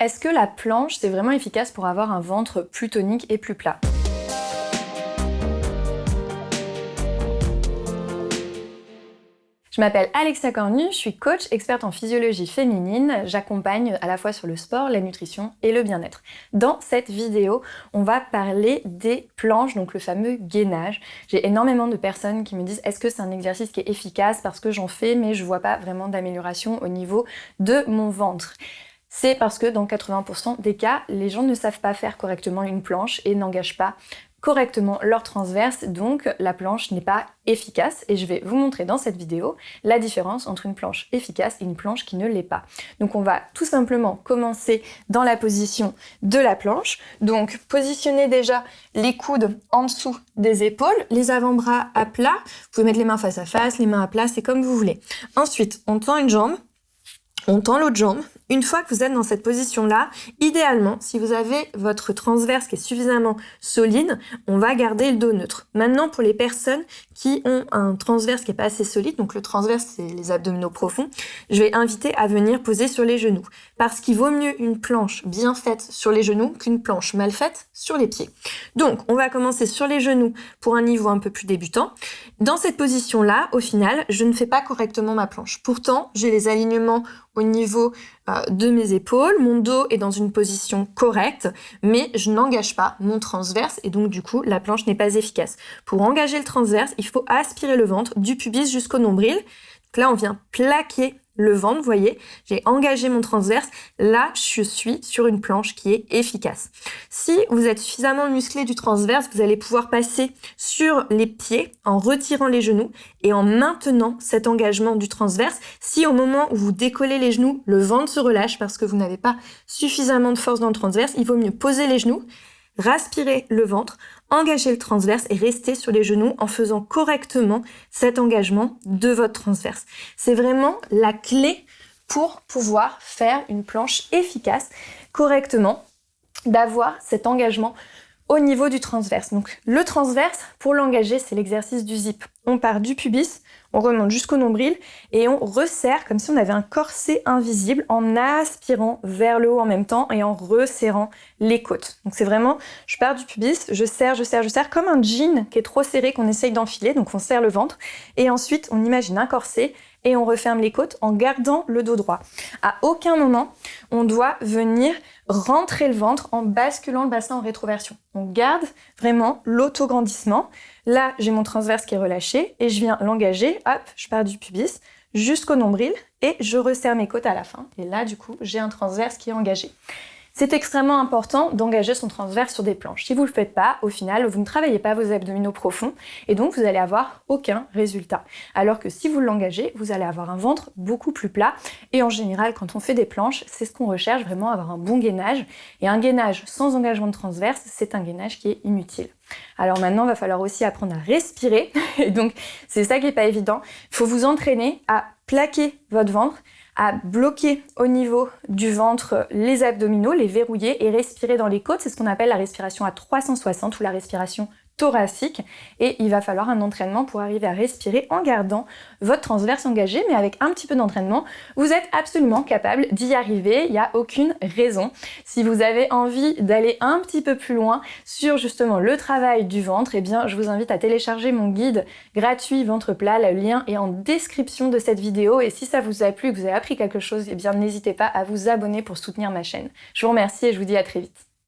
Est-ce que la planche, c'est vraiment efficace pour avoir un ventre plus tonique et plus plat? Je m'appelle Alexia Cornu, je suis coach experte en physiologie féminine. J'accompagne à la fois sur le sport, la nutrition et le bien-être. Dans cette vidéo, on va parler des planches, donc le fameux gainage. J'ai énormément de personnes qui me disent est-ce que c'est un exercice qui est efficace parce que j'en fais mais je vois pas vraiment d'amélioration au niveau de mon ventre. C'est parce que dans 80% des cas, les gens ne savent pas faire correctement une planche et n'engagent pas correctement leur transverse, donc la planche n'est pas efficace et je vais vous montrer dans cette vidéo la différence entre une planche efficace et une planche qui ne l'est pas. Donc on va tout simplement commencer dans la position de la planche. Donc positionnez déjà les coudes en dessous des épaules, les avant-bras à plat, vous pouvez mettre les mains face à face, les mains à plat, c'est comme vous voulez. Ensuite, on tend une jambe, on tend l'autre jambe. Une fois que vous êtes dans cette position-là, idéalement, si vous avez votre transverse qui est suffisamment solide, on va garder le dos neutre. Maintenant, pour les personnes qui ont un transverse qui n'est pas assez solide, donc le transverse, c'est les abdominaux profonds, je vais inviter à venir poser sur les genoux. Parce qu'il vaut mieux une planche bien faite sur les genoux qu'une planche mal faite sur les pieds. Donc, on va commencer sur les genoux pour un niveau un peu plus débutant. Dans cette position-là, au final, je ne fais pas correctement ma planche. Pourtant, j'ai les alignements au niveau de mes épaules, mon dos est dans une position correcte, mais je n'engage pas mon transverse et donc du coup la planche n'est pas efficace. Pour engager le transverse, il faut aspirer le ventre du pubis jusqu'au nombril. Donc là on vient plaquer le ventre, vous voyez, j'ai engagé mon transverse, là je suis sur une planche qui est efficace. Si vous êtes suffisamment musclé du transverse, vous allez pouvoir passer sur les pieds en retirant les genoux et en maintenant cet engagement du transverse. Si au moment où vous décollez les genoux, le ventre se relâche parce que vous n'avez pas suffisamment de force dans le transverse, il vaut mieux poser les genoux, raspirer le ventre, engager le transverse et rester sur les genoux en faisant correctement cet engagement de votre transverse. C'est vraiment la clé pour pouvoir faire une planche efficace correctement, d'avoir cet engagement au niveau du transverse. Donc le transverse, pour l'engager, c'est l'exercice du zip. On part du pubis, on remonte jusqu'au nombril et on resserre comme si on avait un corset invisible en aspirant vers le haut en même temps et en resserrant les côtes. Donc c'est vraiment, je pars du pubis, je serre comme un jean qui est trop serré qu'on essaye d'enfiler, donc on serre le ventre et ensuite on imagine un corset et on referme les côtes en gardant le dos droit. À aucun moment, on doit venir rentrer le ventre en basculant le bassin en rétroversion. On garde vraiment l'autograndissement. Là, j'ai mon transverse qui est relâché et je viens l'engager. Hop, je pars du pubis jusqu'au nombril et je resserre mes côtes à la fin. Et là, du coup, j'ai un transverse qui est engagé. C'est extrêmement important d'engager son transverse sur des planches. Si vous ne le faites pas, au final, vous ne travaillez pas vos abdominaux profonds et donc vous allez avoir aucun résultat. Alors que si vous l'engagez, vous allez avoir un ventre beaucoup plus plat et en général, quand on fait des planches, c'est ce qu'on recherche, vraiment avoir un bon gainage. Et un gainage sans engagement de transverse, c'est un gainage qui est inutile. Alors maintenant, il va falloir aussi apprendre à respirer et donc c'est ça qui n'est pas évident. Il faut vous entraîner à plaquer votre ventre, à bloquer au niveau du ventre les abdominaux, les verrouiller et respirer dans les côtes. C'est ce qu'on appelle la respiration à 360 ou la respiration thoracique. Et il va falloir un entraînement pour arriver à respirer en gardant votre transverse engagé, mais avec un petit peu d'entraînement, vous êtes absolument capable d'y arriver. Il n'y a aucune raison. Si vous avez envie d'aller un petit peu plus loin sur justement le travail du ventre, eh bien, je vous invite à télécharger mon guide gratuit ventre plat. Le lien est en description de cette vidéo. Et si ça vous a plu, que vous avez appris quelque chose, eh bien, n'hésitez pas à vous abonner pour soutenir ma chaîne. Je vous remercie et je vous dis à très vite.